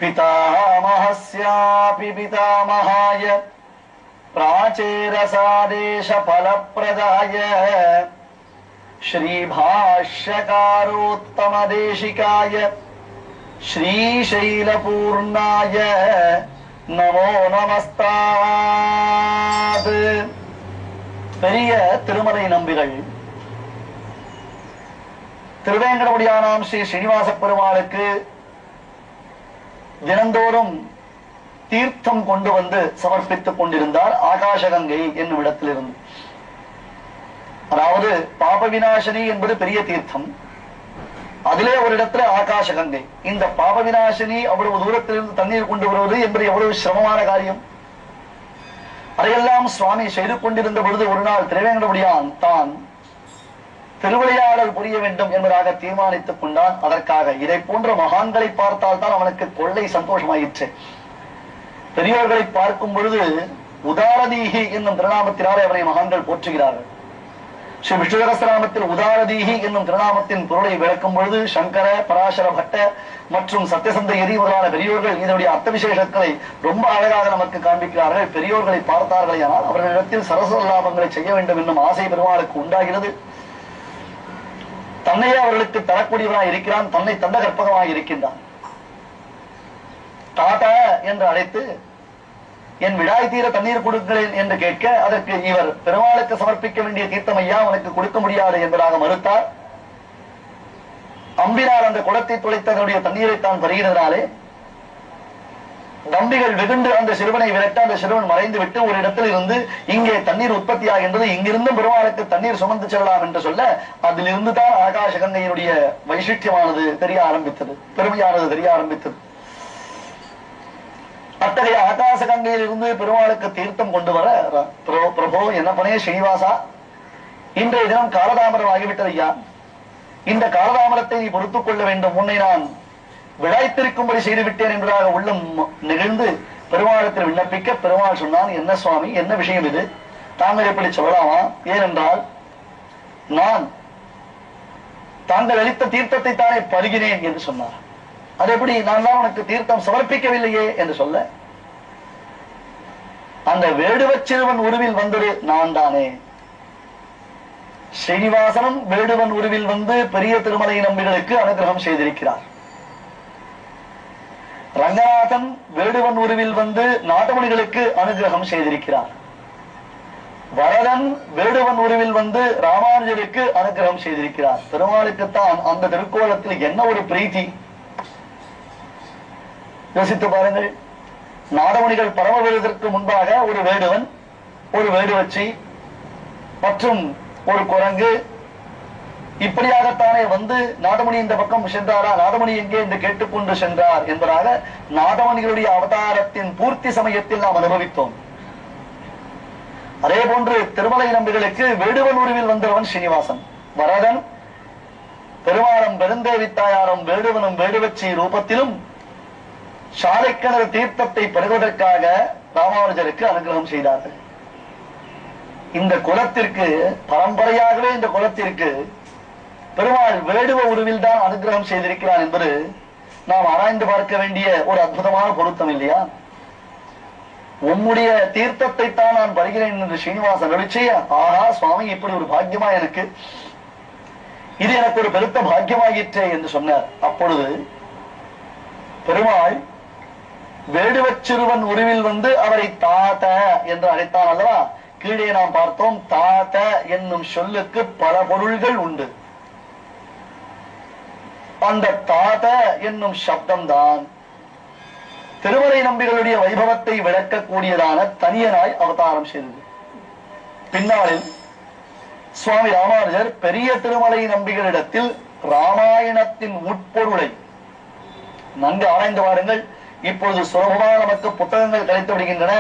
पितामहस्यापि पितामहाय प्राचेरसादेश फलप्रदाय श्रीभाष्यकारोत्तमदेशिकाय श्रीशैलपूर्णाय नमो नमस्तात्. பெரிய திருமலை நம்பிகள் திருவேங்கடமுடியானாம் ஸ்ரீ ஸ்ரீனிவாச பெருமாளுக்கு தினந்தோறும் தீர்த்தம் கொண்டு வந்து சமர்ப்பித்துக் கொண்டிருந்தார் ஆகாசகங்கை என்னும் இடத்திலிருந்து. அதாவது பாப விநாசனி என்பது பெரிய தீர்த்தம், அதிலே ஒரு இடத்துல ஆகாசகங்கை. இந்த பாப விநாசனி அவ்வளவு தூரத்திலிருந்து தண்ணீர் கொண்டு வருவது என்பது எவ்வளவு சிரமமான காரியம். அதையெல்லாம் சுவாமி செய்து கொண்டிருந்த பொழுது ஒரு நாள் திருவேங்கடமுடியான் தான் திருவிளையாடல் புரிய வேண்டும் என்பதாக தீர்மானித்துக் கொண்டான். அதற்காக இதை போன்ற மகான்களை பார்த்தால் தான் அவனுக்கு கொள்ளை சந்தோஷமாயிற்று. பெரியோர்களை பார்க்கும் பொழுது உதாரதீகி என்னும் திருநாமத்தினாலே அவனை மகான்கள் போற்றுகிறார்கள். ஸ்ரீ விஷ்ணு சகஸ்ரநாமத்தில் உதாரதீகி என்னும் திருநாமத்தின் பொருளை விளக்கும் பொழுது சங்கர, பராசர பட்ட மற்றும் சத்தியசந்தகிரி முதலான பெரியோர்கள் இதனுடைய அர்த்த விசேஷங்களை ரொம்ப அழகாக நமக்கு காண்பிக்கிறார்கள். பெரியோர்களை பார்த்தார்களே ஆனால் அவர்களிடத்தில் சரசலாபங்களை செய்ய வேண்டும் என்னும் ஆசை பெருமாளுக்கு உண்டாகிறது. தன்னையே அவர்களுக்கு தரக்கூடியவனாக இருக்கிறான், தன்னை தந்த கற்பகமாக இருக்கின்றான். தாத்தா என்று அழைத்து என் விடாய் தீர தண்ணீர் கொடுக்கிறேன் என்று கேட்க, அதற்கு இவர் பெருமாளுக்கு சமர்ப்பிக்க வேண்டிய தீர்த்தம் ஐயா உனக்கு கொடுக்க முடியாது என்பதாக மறுத்தார். அம்பினால் அந்த குளத்தை துளைத்ததனுடைய தண்ணீரை தான் பருகினதாலே நம்பிகள் வெகுண்டு அந்த சிறுவனை விரட்ட அந்த சிறுவன் மறைந்து விட்டு ஒரு இடத்தில் இருந்து இங்கே தண்ணீர் உற்பத்தி ஆகின்றது, இங்கிருந்து பெருமாளுக்கு தண்ணீர் சுமந்து செல்லலாம் என்று சொல்ல, அதிலிருந்து தான் ஆகாசகங்கையினுடைய வைசிஷ்டியமானது தெரிய ஆரம்பித்தது, பெருமையானது தெரிய ஆரம்பித்தது. அத்தகைய ஆகாசகங்கையில் இருந்து பெருமாளுக்கு தீர்த்தம் கொண்டு வர பிரபோ என்ன பண்ணே ஸ்ரீனிவாசா, இன்றைய தினம் காலதாமரம் ஆகிவிட்டது ஐயா, இந்த காலதாமரத்தை நீ பொறுத்துக் கொள்ள வேண்டும், உன்னை நான் விடாய்த்திருக்கும்படி செய்துவிட்டேன் என்பதாக உள்ளம் நிகழ்ந்து பெருமாளத்தில் விண்ணப்பிக்க, பெருமாள் சொன்னான், என்ன சுவாமி என்ன விஷயம் இது, தாங்கள் எப்படி சொல்லலாமா, ஏனென்றால் நான் தாங்கள் அளித்த தீர்த்தத்தை தானே பருகினேன் என்று சொன்னார். அது எப்படி, நான் தான் உனக்கு தீர்த்தம் சமர்ப்பிக்கவில்லையே என்று சொல்ல, அந்த வேடுவச் சிறுவன் உருவில் வந்தது நான் தானே. ஸ்ரீனிவாசனும் வேடுவன் உருவில் வந்து பெரிய திருமலை நம்பிகளுக்கு அனுகிரகம் செய்திருக்கிறார். ரங்கநாதன் வேடுவன் உருவில் வந்து நாட்டமணிகளுக்கு அனுகிரகம் செய்திருக்கிறார். வரதன் வேடுவன் உருவில் வந்து ராமானுஜருக்கு அனுகிரகம் செய்திருக்கிறார். பெருமாளுக்குத்தான் அந்த திருக்கோலத்தில் என்ன ஒரு பிரீத்தி, யோசித்து பாருங்கள். நாடமணிகள் பரம வருவதற்கு முன்பாக ஒரு வேடுவன், ஒரு வேடுவச்சி மற்றும் ஒரு குரங்கு இப்படியாகத்தானே வந்து நாதமணி இந்த பக்கம் சென்றாரா, நாதமணி எங்கே என்று கேட்டுக்கொண்டு சென்றார் என்பதாக நாதமணிகளுடைய அவதாரத்தின் பூர்த்தி சமயத்தில் நாம் அனுபவித்தோம். அதே போன்று திருமலை நம்பிகளுக்கு வேடுவன் உருவில் வந்தவன் ஸ்ரீனிவாசன். வரதன் பெருமாளும் பெருந்தேவி தாயாரும் வேடுவனும் வேடுவச்சி ரூபத்திலும் சாலைக்கிணறு தீர்த்தத்தை பெறுவதற்காக ராமானுஜருக்கு அனுகிரகம் செய்தார்கள். இந்த குலத்திற்கு பரம்பரையாகவே இந்த குலத்திற்கு பெருமாள் வேடுவ உருவில் தான் அனுகிரகம் செய்திருக்கிறான் என்பது நாம் ஆராய்ந்து பார்க்க வேண்டிய ஒரு அற்புதமான பொருத்தம் இல்லையா? உம்முடைய தீர்த்தத்தை தான் நான் வருகிறேன் என்று ஸ்ரீனிவாசன் அருளிச்செய்ய, ஆஹா சுவாமி இப்படி ஒரு பாக்கியமா எனக்கு, இது எனக்கு ஒரு பெருத்த பாக்கியமாயிற்றே என்று சொன்னார். அப்பொழுது பெருமாள் வேடுவச் சிறுவன் உருவில் வந்து அவரை தாத்த என்று அழைத்தான் அல்லவா? கீழே நாம் பார்த்தோம், தாத்த என்னும் சொல்லுக்கு பல பொருள்கள் உண்டு. அந்த தாத என்னும் சப்தம்தான் திருமலை நம்பிகளுடைய வைபவத்தை விளக்கக்கூடியதான தனியனாய் அவதாரம் செய்தது. பின்னாளில் சுவாமி ராமானுஜர் பெரிய திருமலை நம்பிகளிடத்தில் ராமாயணத்தின் உட்பொருளை நன்கு ஆராய்ந்து வாருங்கள். இப்பொழுது சுலபமாக நமக்கு புத்தகங்கள் கிடைத்து விடுகின்றன,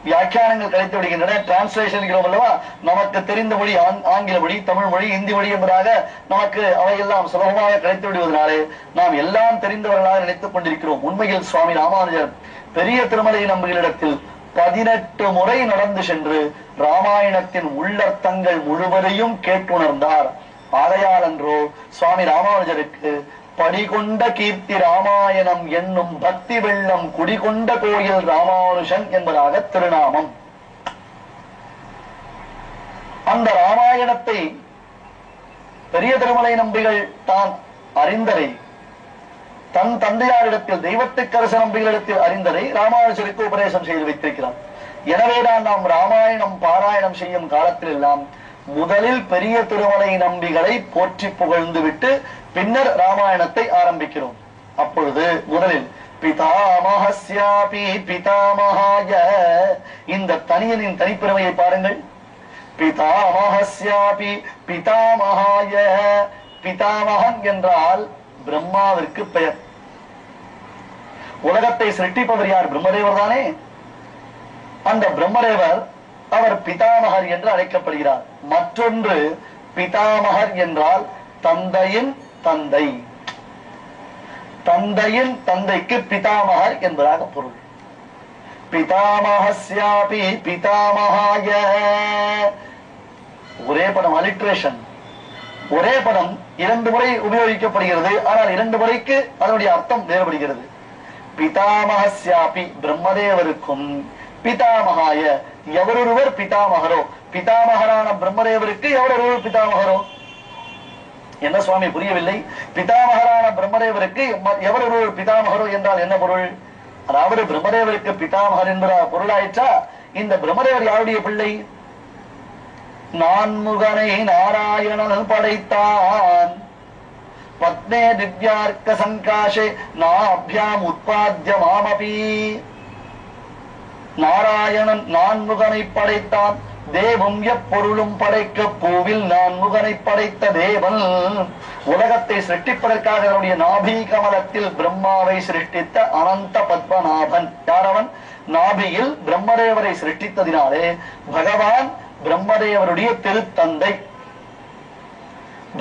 வியாக்கியானங்கள் கிடைத்து விடுகின்றன, டிரான்ஸ்லேஷன் அல்லவா, நமக்கு தெரிந்த மொழி ஆங்கில மொழி, தமிழ் மொழி, இந்தி மொழி என்பதாக நமக்கு அவையெல்லாம் சுலபமாக கிடைத்து விடுவதனாலே நாம் எல்லாம் தெரிந்தவர்களாக நினைத்துக் கொண்டிருக்கிறோம். உண்மையில் சுவாமி ராமானுஜர் பெரிய திருமலை நம்பிகளிடத்தில் 18 முறை நடந்து சென்று ராமாயணத்தின் உள்ளர்த்தங்கள் முழுவதையும் கேட்டுணர்ந்தார். ஆகையால் என்றோ சுவாமி ராமானுஜருக்கு படிகொண்ட கீர்த்தி ராமாயணம் என்னும் பக்தி வெள்ளம் குடிகொண்ட கோயில் ராமானுஷன் என்பதாக திருநாமம். அந்த ராமாயணத்தை பெரிய திருமலை நம்பிகள் தான் அறிந்ததை தன் தந்தையாரிடத்தில் தெய்வத்துக்கரச நம்பிகளிடத்தில் அறிந்ததை ராமானுஜருக்கு உபதேசம் செய்து வைத்திருக்கிறார். எனவேதான் நாம் ராமாயணம் பாராயணம் செய்யும் காலத்தில் எல்லாம் முதலில் பெரிய திருமலை நம்பிகளை போற்றி புகழ்ந்து விட்டு பின்னர் ராமாயணத்தை ஆரம்பிக்கிறோம். அப்பொழுது முதலில் பிதாமஹஸ்யாபி பிதாமஹாய, இந்த தனியனின் தனிப்பெருமையை பாருங்கள். பிதாமஹஸ்யாபி பிதாமஹாய, பிதாமகன் என்றால் பிரம்மாவிற்கு பெயர். உலகத்தை சிருஷ்டிப்பவர் யார்? பிரம்மதேவர் தானே. அந்த பிரம்மதேவர் அவர் பிதாமகர் என்று அழைக்கப்படுகிறார். மற்றொன்று பிதாமகர் என்றால் தந்தையின் தந்தை, தந்தையின் தந்தைக்கு பிதாமகர் என்பதாக பொருள். பிதாமஹஸ்யாபி பிதாமஹாய, ஒரே படம் அலிட்ரேஷன், ஒரே படம் இரண்டு முறை உபயோகிக்கப்படுகிறது. ஆனால் இரண்டு முறைக்கு அதனுடைய அர்த்தம் வேறுபடுகிறது. பிதாமஹஸ்யாபி பிரம்மதேவருக்கும் பிதாமகாய எவரொருவர் பிதாமகரோ, பிதாமகரான பிரம்மதேவருக்கு எவரொருவர் பிதாமகரோ. என்ன சுவாமி புரியவில்லை? பிதாமகரான பிரம்மதேவருக்கு எவரொருவர் பிதாமகரோ என்றால் என்ன பொருள்? அதாவது பிரம்மதேவருக்கு பிதாமகர் என்ற பொருளாயிற்றா? இந்த பிரம்மதேவர் யாருடைய பிள்ளை? நான்முகனை நாராயணன் படைத்தான். பத்மே திவ்யார்க்க சங்காஷே நாபியாம் உத்பாத்ய மாமபி. நாராயணன் நான்முகனை படைத்தான். தேவம் எப்பொருளும் படைக்க பூவில் நான்முகனை படைத்த தேவன் உலகத்தை சிருஷ்டிப்பதற்காக அவருடைய நாபி கமலத்தில் பிரம்மாவை சிருஷ்டித்த அனந்த பத்மநாபன். யாரவன்? நாபியில் பிரம்மதேவரை சிருஷ்டித்ததினாலே பகவான் பிரம்மதேவருடைய திருத்தந்தை.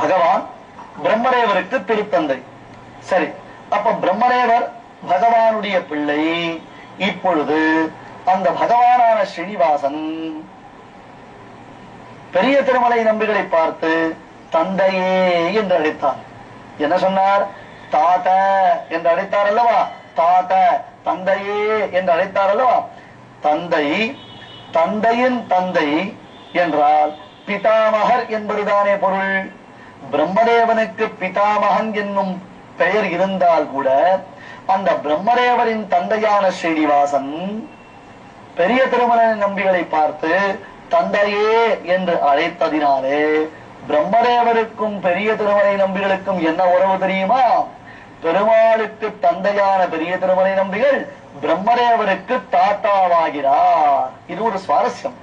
பகவான் பிரம்மதேவருக்கு திருத்தந்தை. சரி, அப்ப பிரம்மதேவர் பகவானுடைய பிள்ளை. இப்பொழுது அந்த பகவானான ஸ்ரீனிவாசன் பெரிய திருமலை நம்பிகளை பார்த்து தந்தையே என்று அழைத்தார். என்ன சொன்னார்? தாத்த என்று அழைத்தார் அல்லவா? தாத்த, தந்தையே என்று அழைத்தார் அல்லவா? தந்தை, தந்தையின் தந்தை என்றால் பிதாமகர் என்பதுதானே பொருள். பிரம்மதேவனுக்கு பிதாமகன் என்னும் பெயர் இருந்தால் கூட அந்த பிரம்மதேவரின் தந்தையான ஸ்ரீனிவாசன் பெரிய திருமலை நம்பிகளை பார்த்து தந்தையே என்று அழைத்ததினாலே பிரம்மதேவருக்கும் பெரிய திருமலை நம்பிகளுக்கும் என்ன உறவு தெரியுமா? பெருமாளுக்கு தந்தையான பெரிய திருமலை நம்பிகள் பிரம்மதேவருக்கு தாத்தாவாகிறார். இது ஒரு சுவாரஸ்யம்.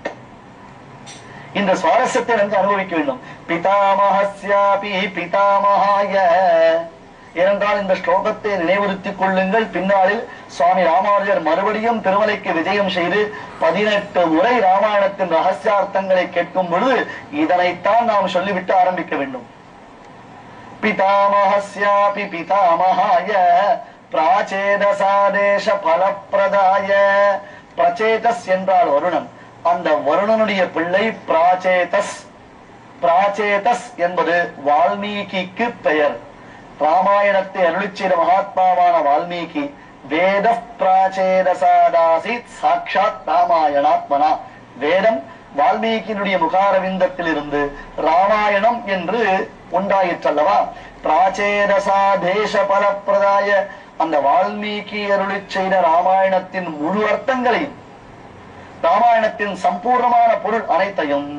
இந்த சுவாரஸ்யத்தை நன்கு அனுபவிக்க வேண்டும். பிதாமஹஸ்யாபி பிதாமஹாய, ஏனென்றால் இந்த ஸ்லோகத்தை நினைவுறுத்திக் கொள்ளுங்கள். பின்னாளில் சுவாமி ராமானுஜர் மறுபடியும் திருமலைக்கு விஜயம் செய்து 18 முறை ராமாயணத்தின் ரகசியார்த்தங்களை கேட்கும் பொழுது இதனைத்தான் நாம் சொல்லிவிட்டு ஆரம்பிக்க வேண்டும். பிதாமஹஸ்யாபி பிதாமஹாய பிராச்சேதசாதேஷ பலப்பிரதாய. பிரச்சேதஸ் என்றால் வருணன். அந்த வருணனுடைய பிள்ளை பிராச்சேதஸ். பிராச்சேதஸ் என்பது வால்மீகிக்கு பெயர். ராமாயணத்தை அருளிச் செய்த மகாத்மாவான வால்மீகி வேத பிராச்சேதசாதாசித் சாட்சாத் ராமாயணாத்மனா. வேதம் வால்மீகியினுடைய முகாரவிந்தத்தில் இருந்து ராமாயணம் என்று உண்டாயிற்றல்லவா? பிராச்சேதசாதேஷ பலப்பிரதாய, அந்த வால்மீகி அருளிச் செய்த ராமாயணத்தின் முழு அர்த்தங்களையும், ராமாயணத்தின் சம்பூர்ணமான பொருள் அனைத்தையும்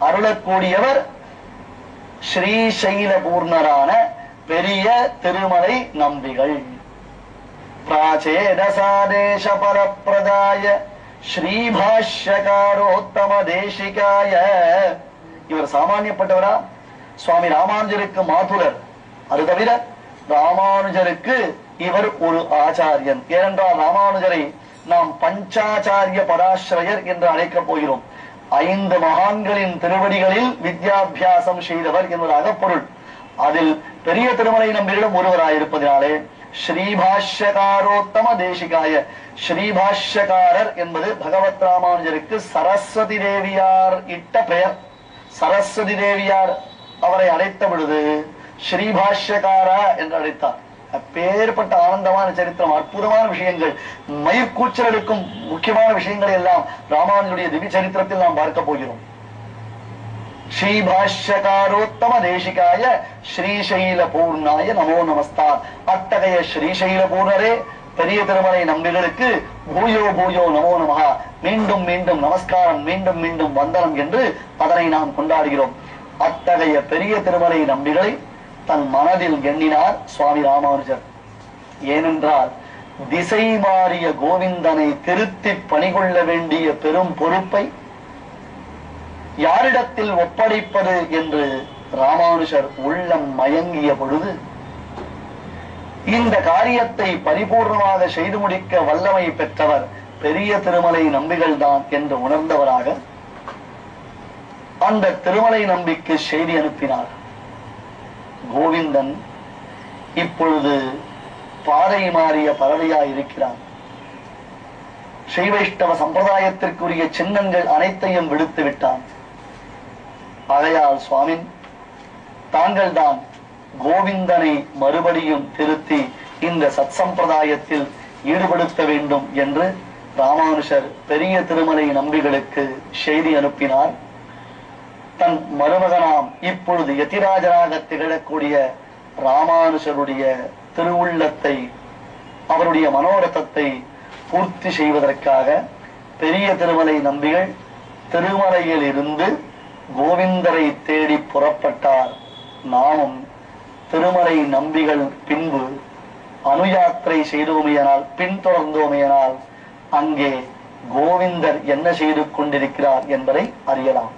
அருளக்கூடியவர் ஸ்ரீசைலபூர்ணரான பெரிய திருமலை நம்பிகள். பிராச்சேதசாதேஷ பரப்பிரதாய ஸ்ரீபாஷ்யகாரோத்தம தேசிகாய. இவர் சாமானியப்பட்டவரா? சுவாமி ராமானுஜருக்கு மாதுலர். அது தவிர ராமானுஜருக்கு இவர் ஒரு ஆச்சாரியன். ஏனென்றால் ராமானுஜரை நாம் பஞ்சாச்சாரிய பராஸ்ரயர் என்று அழைக்கப் போகிறோம். 5 மகான்களின் திருவடிகளில் வித்யாபியாசம் செய்தவர் என்பதாக பொருள். அதில் பெரிய திருமலை நம்பிகளும் ஒருவராயிருப்பதினாலே ஸ்ரீபாஷ்யகாரோத்தம தேசிகாய, ஸ்ரீபாஷ்யகாரர் என்பது பகவத் ராமானுஜருக்கு சரஸ்வதி தேவியார் இட்ட பெயர். சரஸ்வதி தேவியார் அவரை அழைத்த பொழுது ஸ்ரீபாஷ்யகாரா என்று அழைத்தார். அப்பேற்பட்ட ஆனந்தமான சரித்திரம், அற்புதமான விஷயங்கள், மயிர்கூச்சல் எடுக்கும் முக்கியமான விஷயங்களை எல்லாம் ராமானுஜருடைய திவ்ய சரித்திரத்தில் நாம் பார்க்க போகிறோம். ஸ்ரீபாஷ்யகாரோத்தம தேசிகாய ஸ்ரீசைல பூர்ணாய நமோ நமஸ்தார். அத்தகைய ஸ்ரீசைல பூர்ணரே, பெரிய திருமலை நம்பிகளுக்கு பூயோ பூயோ நமோ நமஹா, மீண்டும் மீண்டும் நமஸ்காரம், மீண்டும் மீண்டும் வந்தனம் என்று அதனை நாம் கொண்டாடுகிறோம். அத்தகைய பெரிய திருமலை நம்பிகளை தன் மனதில் எண்ணினார் சுவாமி ராமானுஜர். ஏனென்றால் திசை மாறிய கோவிந்தனை திருத்தி பணிகொள்ள வேண்டிய பெரும் பொறுப்பை யாரிடத்தில் ஒப்படைப்பது என்று ராமானுஜர் உள்ளம் மயங்கிய பொழுது, இந்த காரியத்தை பரிபூர்ணமாக செய்து முடிக்க வல்லமை பெற்றவர் பெரிய திருமலை நம்பிகள் தான் என்று உணர்ந்தவராக அந்த திருமலை நம்பிக்கு செய்தி அனுப்பினார். கோவிந்தன் இப்பொழுது பாதை மாறிய பறவையாய் இருக்கிறான். ஸ்ரீ வைஷ்ணவ சம்பிரதாயத்திற்குரிய சின்னங்கள் அனைத்தையும் விடுத்து விட்டான். ஆகையால் சுவாமி, தாங்கள் தான் கோவிந்தனை மறுபடியும் திருத்தி இந்த சத் சம்பிரதாயத்தில் ஈடுபடுத்த வேண்டும் என்று ராமானுஜர் பெரிய திருமலை நம்பிகளுக்கு செய்தி அனுப்பினார். தன் மருமகனாம் இப்பொழுது யதிராஜராக திகழக்கூடிய ராமானுஜருடைய திருவுள்ளத்தை, அவருடைய மனோரதத்தை பூர்த்தி செய்வதற்காக பெரிய திருமலை நம்பிகள் திருமலையில் இருந்து கோவிந்தரை தேடி புறப்பட்டார். நாமும் திருமலை நம்பிகள் பின்பு அனுயாத்திரை செய்தோமையானால், பின்தொடர்ந்தோமையானால் அங்கே கோவிந்தர் என்ன செய்து கொண்டிருக்கிறார் என்பதை அறியலாம்.